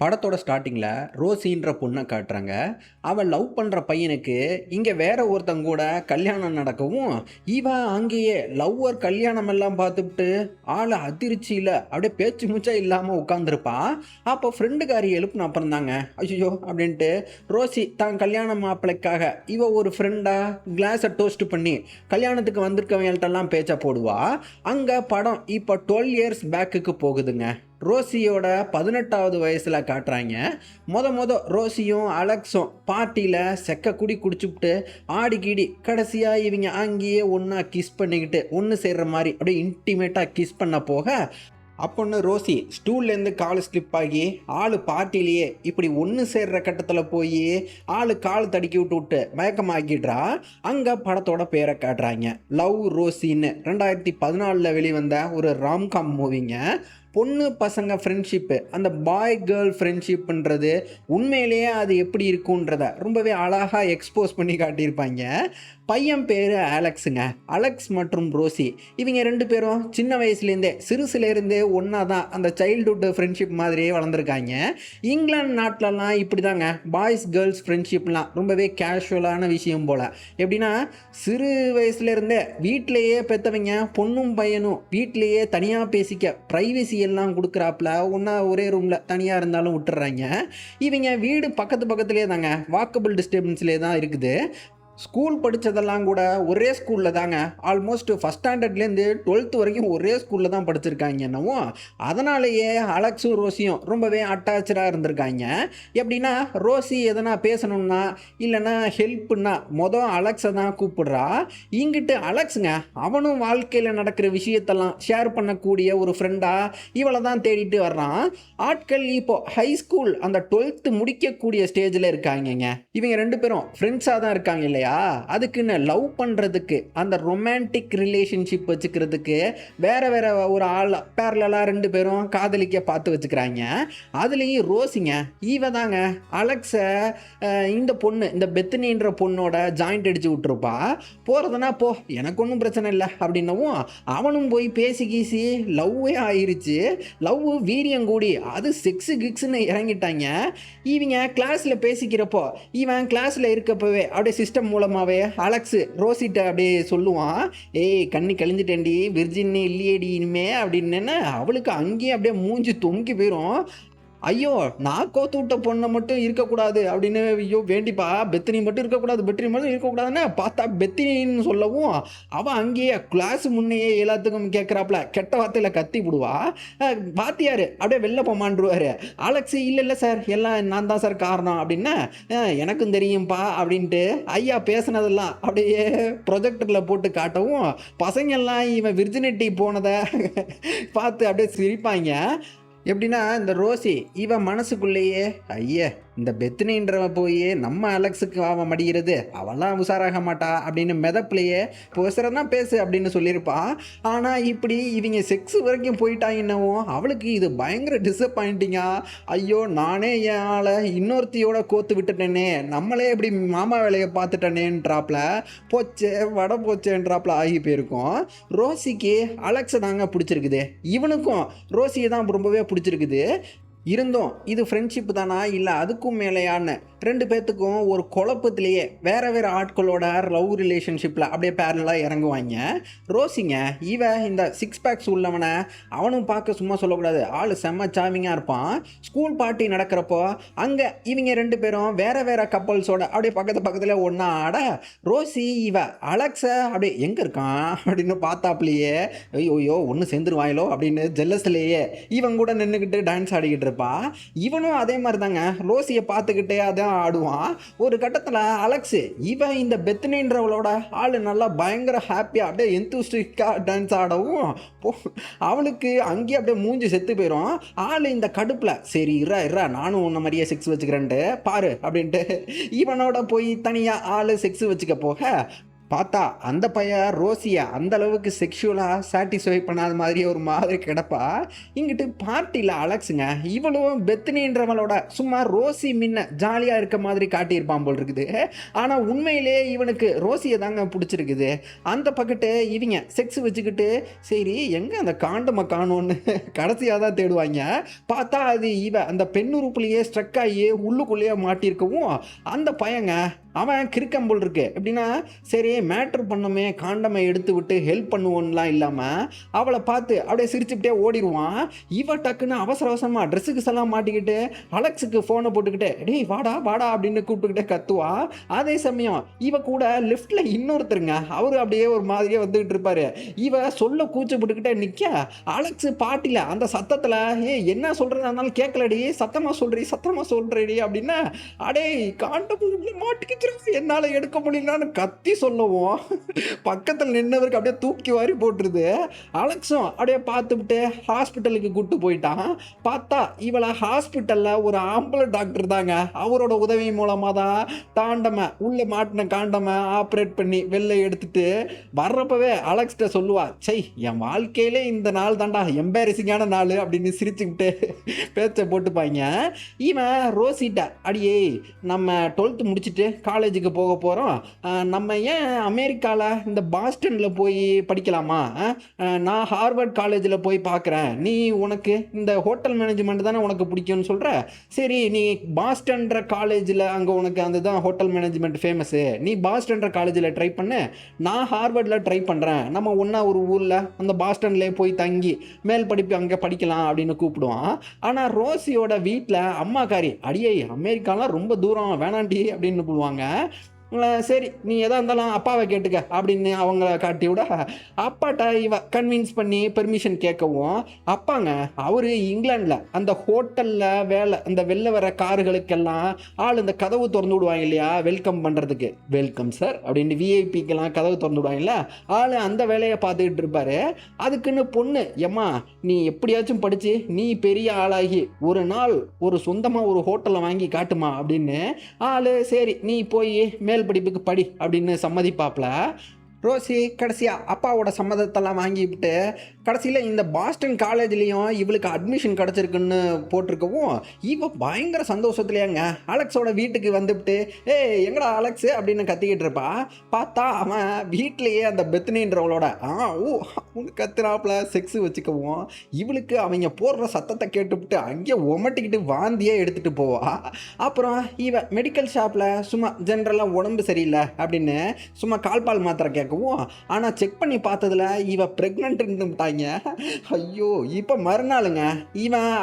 படத்தோட ஸ்டார்ட்டிங்கில் ரோசின்ற பொண்ணை காட்டுறாங்க. அவள் லவ் பண்ணுற பையனுக்கு இங்கே வேற ஒருத்தங்க கூட கல்யாணம் நடக்கவும், இவன் அங்கேயே லவ்வர் கல்யாணம் எல்லாம் பார்த்துட்டு ஆளை அதிர்ச்சியில் அப்படியே பேச்சு மூச்சா இல்லாமல் உட்காந்துருப்பான். அப்போ ஃப்ரெண்டுக்காரி எழுப்புன அப்புறம் தாங்க ஐயோ அப்படின்ட்டு ரோசி தான் கல்யாண மாப்பிள்ளைக்காக இவ ஒரு ஃப்ரெண்டாக கிளாஸை டோஸ்ட் பண்ணி கல்யாணத்துக்கு வந்திருக்கவங்கள்ட்டெல்லாம் பேச்ச போடுவா. அங்கே படம் இப்போ 12 இயர்ஸ் பேக்குக்கு போகுதுங்க. ரோசியோட 18வது வயசில் காட்டுறாங்க. மொத ரோசியும் அலெக்ஸும் பார்ட்டியில் செக்க குடி குடிச்சுப்புட்டு ஆடிக்கிடி கடைசியாக இவங்க அங்கேயே ஒன்றா கிஸ் பண்ணிக்கிட்டு ஒன்று சேர்ற மாதிரி அப்படியே இன்டிமேட்டாக கிஸ் பண்ண போக, அப்பொன்று ரோசி ஸ்டூல்லேருந்து கால் ஸ்லிப் ஆகி ஆள் பார்ட்டிலேயே இப்படி ஒன்று சேர்ற கட்டத்தில் போய் ஆள் கால் தடுக்கி விட்டு மயக்கமாக்கிடுறா. அங்கே படத்தோட பேரை காட்டுறாங்க. லவ் ரோசின்னு 2014 வெளிவந்த ஒரு ராம்காம் மூவிங்க. பொண்ணு பசங்க ஃப்ரெண்ட்ஷிப்பு, அந்த பாய் கேர்ள் ஃப்ரெண்ட்ஷிப்புன்றது உண்மையிலேயே அது எப்படி இருக்குன்றத ரொம்பவே அழகாக எக்ஸ்போஸ் பண்ணி காட்டியிருப்பாங்க. பையன் பேர் அலெக்ஸுங்க. அலெக்ஸ் மற்றும் ரோசி இவங்க ரெண்டு பேரும் சின்ன வயசுலேருந்தே சிறுசுலேருந்தே ஒன்றா தான் அந்த சைல்டுஹுட் ஃப்ரெண்ட்ஷிப் மாதிரியே வளர்ந்துருக்காங்க. இங்கிலாந்து நாட்டிலலாம் இப்படி தாங்க பாய்ஸ் கேர்ள்ஸ் ஃப்ரெண்ட்ஷிப்லாம் ரொம்பவே கேஷுவலான விஷயம் போல். எப்படின்னா சிறு வயசுலேருந்தே வீட்டிலையே பெற்றவங்க பொண்ணும் பையனும் வீட்டிலையே தனியாக பேசிக்க ப்ரைவசி எல்லாம் கொடுக்குறாப்புல ஒன்றா ஒரே ரூமில் தனியாக இருந்தாலும் விட்டுறாங்க. இவங்க வீடு பக்கத்துலேயே தாங்க, வாக்கபிள் டிஸ்டன்ஸ்லேயே தான் இருக்குது. ஸ்கூல் படித்ததெல்லாம் கூட ஒரே ஸ்கூலில் தாங்க. ஆல்மோஸ்ட் ஃபஸ்ட் ஸ்டாண்டர்ட்லேருந்து 12th வரைக்கும் ஒரே ஸ்கூலில் தான் படிச்சிருக்காங்க. என்னவோ அதனாலேயே அலெக்ஸும் ரோசியும் ரொம்பவே அட்டாச்சாக இருந்திருக்காங்க. எப்படின்னா ரோசி எதனா பேசணும்னா இல்லைன்னா ஹெல்ப்புன்னா அலெக்ஸை தான் கூப்பிடுறா. இங்கிட்டு அலெக்ஸுங்க அவனும் வாழ்க்கையில் நடக்கிற விஷயத்தெல்லாம் ஷேர் பண்ணக்கூடிய ஒரு ஃப்ரெண்டாக இவளை தான் தேடிட்டு வர்றான். ஆட்கள் இப்போது ஹை ஸ்கூல் அந்த 12th முடிக்கக்கூடிய ஸ்டேஜில் இருக்காங்கங்க. இவங்க ரெண்டு பேரும் ஃப்ரெண்ட்ஸாக தான் இருக்காங்க இல்லையா. அதுக்குன்னு லவ் பண்ணுறதுக்கு அந்த ரொமான்டிக் ரிலேஷன்ஷிப் வச்சுக்கிறதுக்கு வேற ஒரு ஆள் பேரலாக ரெண்டு பேரும் காதலிக்க பார்த்து வச்சுக்கிறாங்க. அதுலேயும் ரோசிங்க இவ தாங்க அலெக்ஸை இந்த பொண்ணு இந்த பெத்தனின்ற பொண்ணோட ஜாயிண்ட் அடித்து விட்டுருப்பா. போகிறதுனா போ எனக்கு ஒன்றும் பிரச்சனை இல்லை அப்படின்னவும் அவனும் போய் பேசி கீசி லவ்வே ஆயிடுச்சு. லவ் வீரியம் கூடி அது செக்ஸு கிக்ஸுன்னு இறங்கிட்டாங்க. இவங்க கிளாஸில் பேசிக்கிறப்போ இவன் கிளாஸில் இருக்கப்பவே அப்படியே சிஸ்டம் மூலமாகவே அலெக்ஸு ரோசிட்ட அப்படியே சொல்லுவான், ஏய் கண்ணி கழிஞ்சிட்டேன்டி விர்ஜின்னு இல்லையேடி இனிமே அப்படின்னு. அவளுக்கு அங்கேயே அப்படியே மூஞ்சி தொங்கி போயிடும். ஐயோ நான் கோத்து விட்ட பொண்ணை மட்டும் இருக்கக்கூடாது அப்படின்னு ஐயோ வேண்டிப்பா பெத்தினி மட்டும் இருக்கக்கூடாதுன்னு பார்த்தா பெத்தினின்னு சொல்லவும் அவன் அங்கேயே கிளாஸ் முன்னையே எல்லாத்துக்கும் கேட்குறாப்புல கெட்ட வார்த்தையில் கத்தி விடுவா. வாத்தியார் அப்படியே வெளில போமான்ருவார். அலெக்ஸ் இல்லை சார் எல்லாம் நான் தான் சார் காரணம் அப்படின்னா எனக்கும் தெரியும்ப்பா அப்படின்ட்டு ஐயா பேசுனதெல்லாம் அப்படியே ப்ரொஜெக்டரில் போட்டு காட்டவும் பசங்கள்லாம் இவன் விர்ஜினிட்டி போனதை பார்த்து அப்படியே சிரிப்பாங்க. எப்படின்னா இந்த ரோசி இவன் மனசுக்குள்ளேயே ஐயே இந்த பெத்னின்றவ போய் நம்ம அலெக்ஸுக்கு அவன் மடிகிறது அவெல்லாம் உஷாராக மாட்டா அப்படின்னு மெதப்பிலேயே பேசுறதுனா பேசு அப்படின்னு சொல்லியிருப்பான். ஆனால் இப்படி இவங்க செக்ஸ் வரைக்கும் போயிட்டாங்கன்னவும் அவளுக்கு இது பயங்கர டிசப்பாயிண்டிங்கா. ஐயோ நானே என் ஆளை இன்னொருத்தியோட கோத்து விட்டுட்டேனே, நம்மளே இப்படி மாமா வேலையை பார்த்துட்டேனேன்றாப்ல போச்சே வடை போச்சேன்றாப்ல ஆகி போயிருக்கும். ரோசிக்கு அலெக்ஸை தாங்க பிடிச்சிருக்குது, இவனுக்கும் ரோசியை தான் ரொம்பவே பிடிச்சிருக்குது. இருந்தும் இது ஃப்ரெண்ட்ஷிப் தானா இல்லை அதுக்கும் மேலேயான்னு ரெண்டு பேர்த்துக்கும் ஒரு குழப்பத்திலேயே வேறு ஆட்களோட லவ் ரிலேஷன்ஷிப்பில் அப்படியே பேரலாக இறங்குவாங்க. ரோசிங்க இவ இந்த 6 பேக்ஸ் உள்ளவனை அவனும் பார்க்க சும்மா சொல்லக்கூடாது, ஆள் செம்ம சாமிங்காக இருப்பான். ஸ்கூல் பார்ட்டி நடக்கிறப்போ அங்கே இவங்க ரெண்டு பேரும் வேறு கப்பல்ஸோட அப்படியே பக்கத்தில் ஒன்றா ஆட ரோசி இவ அலெக்ஸை அப்படியே எங்கே இருக்கான் அப்படின்னு பார்த்தாப்லையே ஐயோ ஒன்று சேர்ந்துருவாங்களோ அப்படின்னு ஜெல்லஸ்லேயே இவன் கூட நின்றுக்கிட்டு டான்ஸ் ஆடிக்கிட்டு இருப்பா. இவனும் அதே மாதிரி தாங்க ரோசியை பார்த்துக்கிட்டே அதான் ஆடுவான். ஒரு கட்டத்தில் அலெக்ஸ் இவன் இந்த பெத்னின்றவளோட ஆள் நல்லா பயங்கர ஹாப்பியாக அப்படியே எந்தூஸ்டிக்காக டான்ஸ் ஆடவும் அவனுக்கு அங்கேயே அப்படியே மூஞ்சி செத்து போயிடும். ஆள் இந்த கடுப்பில் சரி இறா நானும் உன்ன மாதிரியே செக்ஸ் வச்சுக்கிறேன்ட்டு பாரு அப்படின்ட்டு இவனோட போய் தனியாக ஆள் செக்ஸ் வச்சுக்க போக பார்த்தா அந்த பையன் ரோசியை அந்த அளவுக்கு செக்ஷுவலாக சாட்டிஸ்ஃபை பண்ணாத மாதிரி ஒரு மாதிரி கிடப்பா. இங்கிட்டு பார்ட்டியில் அலெக்ஸுங்க இவளும் பெத்னின்றவளோட சும்மா ரோசி முன்ன ஜாலியாக இருக்க மாதிரி காட்டியிருப்பான் போல் இருக்குது. ஆனால் உண்மையிலே இவனுக்கு ரோசியை தாங்க பிடிச்சிருக்குது. அந்த பக்கத்து இவங்க செக்ஸ் வச்சுக்கிட்டு சரி எங்கே அந்த காண்டமை காணோன்னு கடைசியாக தான் தேடுவாங்க. பார்த்தா அது அந்த பெண்ணுறுப்புலையே ஸ்ட்ரக் ஆகி உள்ளுக்குள்ளேயே மாட்டியிருக்கவும் அந்த பையங்க அவன் கிறுக்கம்போல் இருக்கு. எப்படின்னா சரி மேட்ரு பண்ணுமே காண்டமை எடுத்து விட்டு ஹெல்ப் பண்ணுவோன்னெலாம் இல்லாமல் அவளை பார்த்து அப்படியே சிரிச்சுக்கிட்டே ஓடிடுவான். டக்குன்னு அவசர அவசரமாக ட்ரெஸ்ஸுக்கு எல்லாம் மாட்டிக்கிட்டு அலெக்ஸுக்கு ஃபோனை போட்டுக்கிட்டே டேய் வாடா வாடா அப்படின்னு கூப்பிட்டுக்கிட்டே கத்துவா. அதே சமயம் கூட லிஃப்ட்டில் இன்னொருத்தருங்க அவரு அப்படியே ஒரு மாதிரியே வந்துகிட்டு இருப்பாரு. சொல்ல கூச்சப்பட்டுக்கிட்டே நிற்க அலெக்ஸு பாட்டில அந்த சத்தத்தில் என்ன சொல்கிறதா இருந்தாலும் கேட்கலடி சத்தமாக சொல்கிறடி அப்படின்னா அடே காண்டம் மாட்டிக்க என்னால எடுக்க முடியலன்னு கத்தி சொல்லவும் பக்கத்தில் நின்னவருக்கு அப்படியே தூக்கி வாரி போட்டுருது. அலெக்ஸும் அப்படியே பார்த்துட்டு ஹாஸ்பிட்டலுக்கு கூட்டு போயிட்டான். பார்த்தா இவளை ஹாஸ்பிட்டலில் ஒரு ஆம்பளை டாக்டர் தாங்க அவரோட உதவி மூலமாக தான் தாண்டமை உள்ள மாட்டின காண்டமை ஆப்ரேட் பண்ணி வெளில எடுத்துட்டு வர்றப்பவே அலெக்ஸ்கிட்ட சொல்லுவா சை என் வாழ்க்கையிலே இந்த நாள் தாண்டா எம்பாரசிங்கான நாள் அப்படின்னு சிரிச்சுக்கிட்டு பேச்சை போட்டுப்பாங்க. இவன் ரோசிட்ட அடியே நம்ம 12th முடிச்சுட்டு காலேஜுக்கு போக போகிறோம், நம்ம ஏன் அமெரிக்காவில் இந்த பாஸ்டனில் போய் படிக்கலாமா, நான் ஹார்வர்ட் காலேஜில் போய் பார்க்குறேன், நீ உனக்கு இந்த ஹோட்டல் மேனேஜ்மெண்ட் தானே உனக்கு பிடிக்கும்னு சொல்கிற, சரி நீ பாஸ்டன்ற காலேஜில் அங்கே உனக்கு அந்த தான் ஹோட்டல் மேனேஜ்மெண்ட் ஃபேமஸ்ஸு, நீ பாஸ்டன்ற காலேஜில் ட்ரை பண்ணு, நான் ஹார்வர்டில் ட்ரை பண்ணுறேன், நம்ம ஒன்றா ஒரு ஊரில் அந்த பாஸ்டன்லேயே போய் தங்கி மேல் படிப்பு அங்கே படிக்கலாம் அப்படின்னு கூப்பிடுவான். ஆனால் ரோசியோட வீட்டில் அம்மாக்காரி அடியே அமெரிக்காலாம் ரொம்ப தூரம் வேணாண்டி அப்படின்னு சொல்லுவாங்க. சரி நீ எதாக இருந்தாலும் அப்பாவை கேட்டுக்க அப்படின்னு அவங்கள காட்டி விட அப்பாட்ட கன்வின்ஸ் பண்ணி பெர்மிஷன் கேட்கவும் அப்பாங்க அவர் இங்கிலாண்டில் அந்த ஹோட்டலில் வேலை அந்த வெளில வர கார்களுக்கெல்லாம் ஆள் இந்த கதவு திறந்து விடுவாங்க இல்லையா வெல்கம் பண்ணுறதுக்கு, வெல்கம் சார் அப்படின்னு விஐபிக்கெல்லாம் கதவு திறந்து விடுவாங்கல்ல, ஆள் அந்த வேலையை பார்த்துக்கிட்டு இருப்பார். அதுக்குன்னு பொண்ணு ஏம்மா நீ எப்படியாச்சும் படித்து நீ பெரிய ஆளாகி ஒரு நாள் ஒரு சொந்தமாக ஒரு ஹோட்டலை வாங்கி காட்டுமா அப்படின்னு ஆள் சரி நீ போய் மேல் படிப்புக்கு படி அப்படின்னு சம்மதிப்பாப்ல. ரோசி கடைசியாக அப்பாவோட சம்மதத்தெல்லாம் வாங்கிவிட்டு கடைசியில் இந்த பாஸ்டன் காலேஜ்லேயும் இவளுக்கு அட்மிஷன் கிடச்சிருக்குன்னு போட்டிருக்கவும் பயங்கர சந்தோஷத்துலையாங்க அலெக்ஸோட வீட்டுக்கு வந்துவிட்டு எங்கடா அலெக்ஸு அப்படின்னு கத்திக்கிட்டு இருப்பா. பார்த்தா அவன் வீட்டிலையே அந்த பெத்னின்றவளோட கத்துறாப்புல செக்ஸு வச்சுக்கவும் இவளுக்கு அவங்க போடுற சத்தத்தை கேட்டுவிட்டு அங்கேயே ஒமட்டிக்கிட்டு வாந்தியே எடுத்துகிட்டு போவா. அப்புறம் மெடிக்கல் ஷாப்பில் சும்மா ஜென்ரலாக உடம்பு சரியில்லை அப்படின்னு சும்மா கால்பால் மாத்திரை கேட்கவும் ஆனால் செக் பண்ணி பார்த்ததில் ப்ரெக்னென்ட்னுட்டாங்க. ஐயோ இப்போ மறுநாளுங்க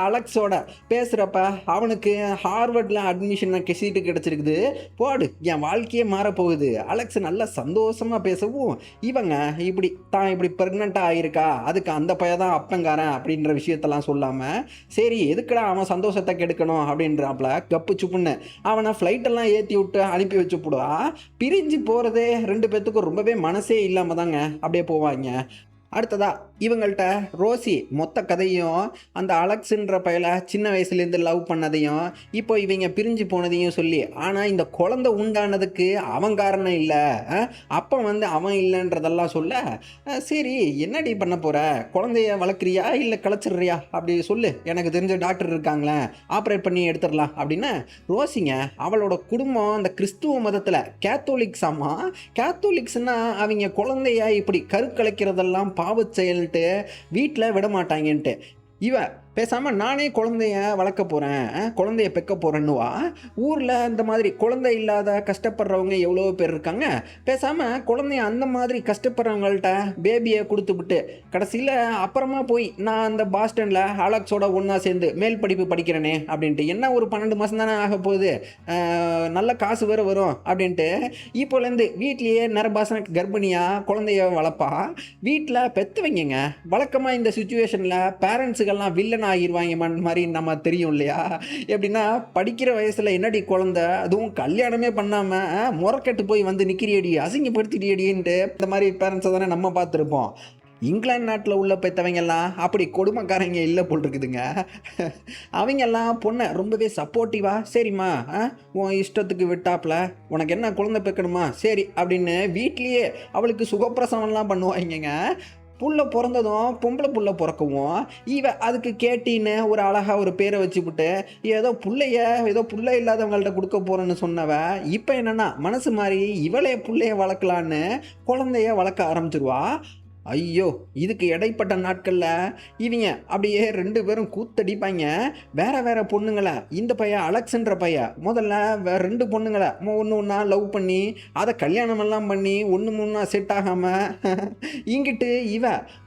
அலெக்ஸோட பேசுகிறப்ப அவனுக்கு ஹார்வர்டில் அட்மிஷன் சீட்டு கிடச்சிருக்குது போடு என் வாழ்க்கையே மாறப்போகுது. அலெக்ஸ் நல்லா சந்தோஷமாக பேசவும் இப்படி ப்ரெக்னெண்ட்டாக ஆகிருக்கா அதுக்கு அந்த பையன் தான் அப்பங்காரன் அப்படின்ற விஷயத்தெல்லாம் சொல்லாமல் சரி எதுக்குடா அவன் சந்தோஷத்தை கெடுக்கணும் அப்படின்றாப்புல கப்பு சுப்புன்னு அவனை ஃப்ளைட்டெல்லாம் ஏற்றி விட்டு அனுப்பி வச்சு போடுவா. பிரிஞ்சு போகிறதே 2 பேர்த்துக்கும் ரொம்பவே மனசே இல்லாமல் தாங்க அப்படியே போவாங்க. அடுத்ததா இவங்கள்ட்ட ரோசி மொத்த கதையும் அந்த அலெக்ஸுன்ற பையலை சின்ன வயசுலேருந்து லவ் பண்ணதையும் இப்போ இவங்க பிரிஞ்சு போனதையும் சொல்லி ஆனால் இந்த குழந்தை உண்டானதுக்கு அவன் காரணம் இல்லை அப்போ அவன் இல்லைன்றதெல்லாம் சொல்ல சரி என்னடி பண்ண போகிற குழந்தைய வளர்க்குறியா இல்லை கலைச்சிட்றியா அப்படி சொல்லு எனக்கு தெரிஞ்ச டாக்டர் இருக்காங்களே ஆப்ரேட் பண்ணி எடுத்துடலாம் அப்படின்னு ரோசிங்க அவளோட குடும்பம் அந்த கிறிஸ்துவ மதத்தில் கேத்தோலிக்ஸ்னால் அவங்க குழந்தைய இப்படி கருக்கலைக்கிறதெல்லாம் பாவச் செயல்ட்டு வீட்டில் விட மாட்டாங்கன்ட்டு பேசாமல் நானே குழந்தைய வளர்க்க போகிறேன் குழந்தைய பெக்க போகிறேன்னுவா. ஊரில் இந்த மாதிரி குழந்தை இல்லாத கஷ்டப்படுறவங்க எவ்வளோ பேர் இருக்காங்க, பேசாமல் குழந்தைய அந்த மாதிரி கஷ்டப்படுறவங்கள்ட்ட பேபியை கொடுத்துவிட்டு கடைசியில் அப்புறமா போய் நான் அந்த பாஸ்டனில் அலெக்ஸோட ஒன்றா சேர்ந்து மேல் படிப்பு படிக்கிறேனே அப்படின்ட்டு என்ன ஒரு 12 மாதம் தானே ஆக போகுது நல்ல காசு வேறு வரும் அப்படின்ட்டு இப்போலேருந்து வீட்லேயே நரபாசன கர்ப்பிணியாக குழந்தைய வளர்ப்பா. வீட்டில் பெற்று வைங்க வழக்கமாக இந்த சுச்சுவேஷனில் பேரண்ட்ஸுக்கெல்லாம் வில்லன் ஆகிடுவாங்க மாதிரி நம்ம தெரியும் இல்லையா. எப்படின்னா படிக்கிற வயசில் என்னடி குழந்தை அதுவும் கல்யாணமே பண்ணாமல் முறக்கெட்டு போய் நிற்கிறியடி அசிங்கப்படுத்திடியடின்ட்டு இந்த மாதிரி பேரண்ட்ஸை தானே நம்ம பார்த்துருப்போம். இங்கிலாந்து நாட்டில் உள்ள பெற்றவங்கெல்லாம் அப்படி கொடுமைக்காரங்க இல்லை போல் இருக்குதுங்க. அவங்கெல்லாம் பொண்ணை ரொம்பவே சப்போர்ட்டிவாக சரிம்மா உன் இஷ்டத்துக்கு விட்டாப்புல உனக்கு என்ன குழந்தை பெக்கணுமா சரி அப்படின்னு வீட்லேயே அவளுக்கு சுகப்பிரசவம்லாம் பண்ணுவாங்கங்க. புள்ள பிறந்ததும் பொம்பளை புள்ள பிறக்கவும் அதுக்கு கேட்டின்னு ஒரு அழகாக ஒரு பேரை வச்சுக்கிட்டு ஏதோ புள்ள இல்லாதவங்கள்ட்ட கொடுக்க போகிறேன்னு சொன்னவ இப்போ என்னென்னா மனசு மாதிரி இவளே புள்ளைய வளர்க்கலான்னு குழந்தைய வளர்க்க ஆரம்பிச்சிருவா. ஐயோ, இதுக்கு இடைப்பட்ட நாட்களில் இவங்க அப்படியே 2 பேரும் கூத்தடிப்பாங்க. வேற பொண்ணுங்களை இந்த பையன் அலெக்ஸ்ன்ற பையன் முதல்ல 2 பொண்ணுங்களை ஒன்றா லவ் பண்ணி அதை கல்யாணமெல்லாம் பண்ணி ஒன்று செட் ஆகாமல் இங்கிட்டு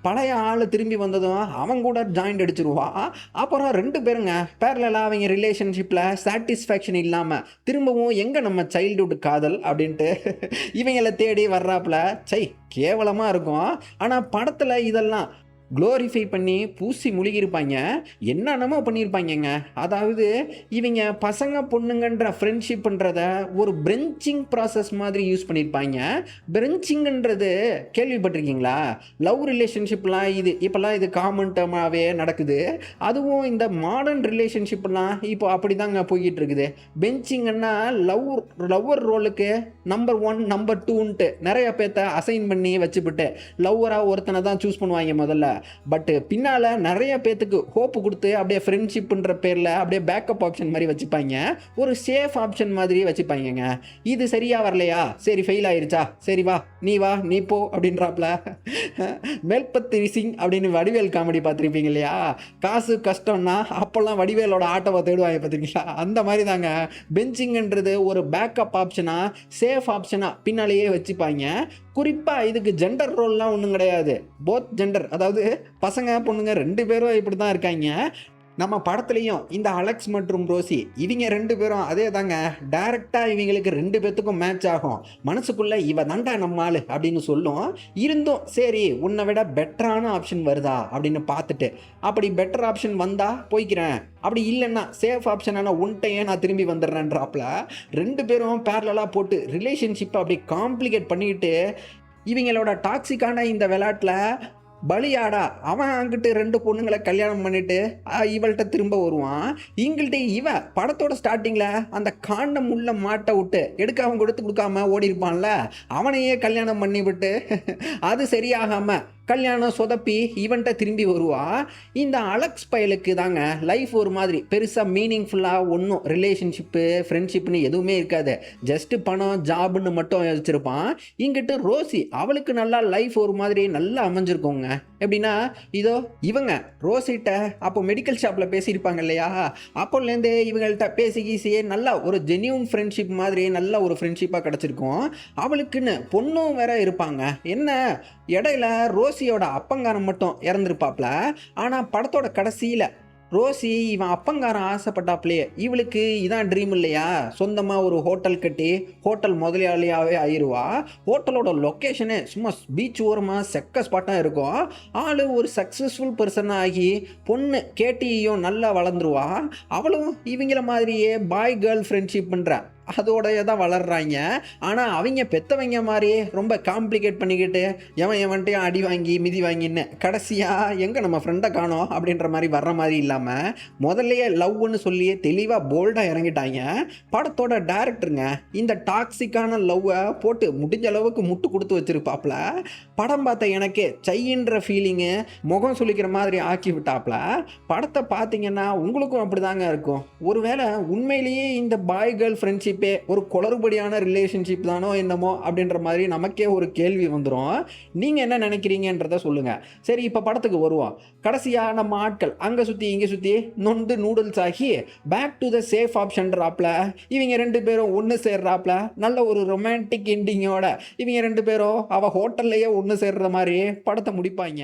பழைய ஆள் திரும்பி வந்ததும் அவங்க கூட ஜாயிண்ட் அடிச்சிருவா. அப்புறம் 2 பேருங்க பேரலாக அவங்க ரிலேஷன்ஷிப்பில் சாட்டிஸ்ஃபேக்ஷன் இல்லாமல் திரும்பவும் எங்கே நம்ம சைல்டுஹுட் காதல் அப்படின்ட்டு இவங்களை தேடி வர்றாப்புல கேவலமாக இருக்கும். ஆனால் படத்தில் இதெல்லாம் க்ளோரிஃபை பண்ணி பூசி முழுகியிருப்பாங்க. என்னென்னமோ பண்ணியிருப்பாங்கங்க. அதாவது இவங்க பசங்க பொண்ணுங்கன்ற ஃப்ரெண்ட்ஷிப்ன்றத ஒரு பிரெஞ்சிங் ப்ராசஸ் மாதிரி யூஸ் பண்ணியிருப்பாங்க. பிரெஞ்சிங்ன்றது கேள்விப்பட்டிருக்கீங்களா? லவ் ரிலேஷன்ஷிப்லாம் இப்போல்லாம் இது காமன் டேர்மாகவே நடக்குது. அதுவும் இந்த மாடர்ன் ரிலேஷன்ஷிப்லாம் இப்போ அப்படி தாங்க போய்கிட்டு இருக்குது. பெஞ்சிங்கன்னா லவ்வர் ரோலுக்கு நம்பர் 1 நம்பர் 2ன்ட்டு நிறைய பேர்த்த அசைன் பண்ணி வச்சுக்கிட்டு லவ்வராக ஒருத்தனை தான் சூஸ் பண்ணுவாங்க முதல்ல. பட் பின்னால் நிறைய பேத்துக்கு ஹோப்பு கொடுத்து அப்படியே ஃப்ரெண்ட்ஷிப்ன்ற பேரில் அப்படியே பேக்கப் ஆப்ஷன் மாதிரி வச்சுப்பாங்க. ஒரு சேஃப் ஆப்ஷன் மாதிரி வச்சுப்பாங்க. இது சரியாக வரலையா, சரி ஃபெயில் ஆயிருச்சா, சரி வா நீ போ அப்படின்றாப்ல. மேல்பத்தி சிங் அப்படின்னு வடிவேல் காமெடி பார்த்துருப்பீங்க இல்லையா? காசு கஷ்டம்னா அப்போல்லாம் வடிவேலோட ஆட்டோவை தேடுவாங்க பார்த்துருக்கீங்களா? அந்த மாதிரி தாங்க பெஞ்சிங்ன்றது ஒரு பேக்கப் ஆப்ஷனாக சேஃப் ஆப்ஷனாக பின்னாலேயே வச்சுப்பாங்க. குறிப்பாக இதுக்கு ஜெண்டர் ரோல்லாம் ஒன்றும் கிடையாது. போத் ஜெண்டர், அதாவது பசங்க பொண்ணுங்க 2 பேரும் இப்படி தான் இருக்காங்க. நம்ம படத்துலையும் இந்த அலெக்ஸ் மற்றும் ரோசி இவங்க 2 பேரும் அதே தாங்க. டைரெக்டாக இவங்களுக்கு 2 பேர்த்துக்கும் மேட்ச் ஆகும். மனசுக்குள்ளே தாண்டா நம்ம ஆள் அப்படின்னு சொல்லும். இருந்தும் சரி உன்னை விட பெட்டரான ஆப்ஷன் வருதா அப்படின்னு பார்த்துட்டு அப்படி பெட்டர் ஆப்ஷன் வந்தால் போய்க்கிறேன், அப்படி இல்லைன்னா சேஃப் ஆப்ஷனான உன்ட்டையே நான் திரும்பி வந்துடுறேன்றாப்புல 2 பேரும் பேரலாக போட்டு ரிலேஷன்ஷிப்பை அப்படி காம்ப்ளிகேட் பண்ணிக்கிட்டு இவங்களோட டாக்ஸிக்கான இந்த விளையாட்டில் பலியாடா அவன் அங்கிட்டு 2 பொண்ணுங்களை கல்யாணம் பண்ணிட்டு இவள்கிட்ட திரும்ப வருவான். இவள்கிட்ட படத்தோட ஸ்டார்டிங்கில் அந்த காண்டம் உள்ள மாட்டை விட்டு அவன் கொடுக்காம ஓடி இருப்பான்ல, அவனையே கல்யாணம் பண்ணி விட்டு அது சரியாகாமல் கல்யாணம் சொதப்பி இவன்கிட்ட திரும்பி வருவா. இந்த அலெக்ஸ் பயலுக்கு தாங்க லைஃப் ஒரு மாதிரி பெருசாக மீனிங்ஃபுல்லாக ஒன்றும் ரிலேஷன்ஷிப்பு ஃப்ரெண்ட்ஷிப்னு எதுவுமே இருக்காது. ஜஸ்ட்டு பணம் ஜாப்னு மட்டும் வச்சுருப்பான். இங்கிட்டு ரோசி அவளுக்கு நல்லா லைஃப் ஒரு மாதிரி நல்லா அமைஞ்சிருக்கோங்க. எப்படின்னா இவங்க ரோசிட்ட அப்போ மெடிக்கல் ஷாப்பில் பேசியிருப்பாங்க இல்லையா? அப்போலேருந்தே இவங்கள்ட்ட பேசியே நல்லா ஒரு ஜென்யூன் ஃப்ரெண்ட்ஷிப் மாதிரி நல்ல ஒரு ஃப்ரெண்ட்ஷிப்பாக கிடச்சிருக்கும். அவளுக்குன்னு பொண்ணும் வேற இருப்பாங்க. என்ன இடையில ரோசியோட அப்பங்காரன் மட்டும் இறந்துருப்பாப்ல. ஆனால் படத்தோட கடைசியில் ரோசி இவன் அப்பங்காரன் ஆசைப்பட்டாப்லையே இவளுக்கு இதான் ட்ரீம் இல்லையா, சொந்தமாக ஒரு ஹோட்டல் கட்டி ஹோட்டல் முதலாளியாகவே ஆயிடுவா. ஹோட்டலோட லொக்கேஷனே சும்மா பீச் ஓரமாக செக்க ஸ்பாட்டாக இருக்கும். ஆள் ஒரு சக்ஸஸ்ஃபுல் பர்சனாக ஆகி பொண்ணு கேட்டியும் நல்லா வளர்ந்துருவா. அவளும் இவங்கள மாதிரியே பாய் கேர்ள் ஃப்ரெண்ட்ஷிப் பண்ணுறா அதோடைய தான் வளர்றாங்க. ஆனால் அவங்க பெற்றவங்க மாதிரி ரொம்ப காம்ப்ளிகேட் பண்ணிக்கிட்டு எவன்ட்டையும் அடி வாங்கி மிதி வாங்கின்னு கடைசியாக எங்கே நம்ம ஃப்ரெண்டை காணோம் அப்படின்ற மாதிரி வர்ற மாதிரி இல்லாமல் முதல்லையே லவ்னு சொல்லி தெளிவாக போல்டாக இறங்கிட்டாங்க. படத்தோட டைரக்டருங்க இந்த டாக்ஸிக்கான லவ்வை போட்டு முடிஞ்ச அளவுக்கு முட்டு கொடுத்து வச்சுருப்பாப்புல. படம் பார்த்த எனக்கே சைன்ற ஃபீலிங்கு முகம் சொல்லிக்கிற மாதிரி ஆக்கி விட்டாப்புல. படத்தை பார்த்தீங்கன்னா உங்களுக்கும் அப்படி தாங்க இருக்கும். ஒருவேளை உண்மையிலேயே இந்த பாய் கேர்ள் ஃப்ரெண்ட்ஷிப் ஒரு குளறுபடியான ரிலேஷன்ஷிப் தானோ என்னமோ அப்படின்ற மாதிரி நமக்கே ஒரு கேள்வி வந்துடும். நீங்கள் என்ன நினைக்கிறீங்கன்றத சொல்லுங்கள். சரி, இப்போ படத்துக்கு வருவோம். கடைசியாக நம்ம ஆட்கள் அங்கே சுற்றி இங்கே சுற்றி நொந்து நூடுல்ஸ் ஆகி பேக் டு த சேஃப் ஆப்ஷன்றாப்ல இவங்க 2 பேரும் ஒன்று சேர்றாப்ல. நல்ல ஒரு ரொமான்டிக் எண்டிங்கோட இவங்க 2 பேரும் அவள் ஹோட்டல்லையே ஒன்று சேர்ற மாதிரி படத்தை முடிப்பாங்க.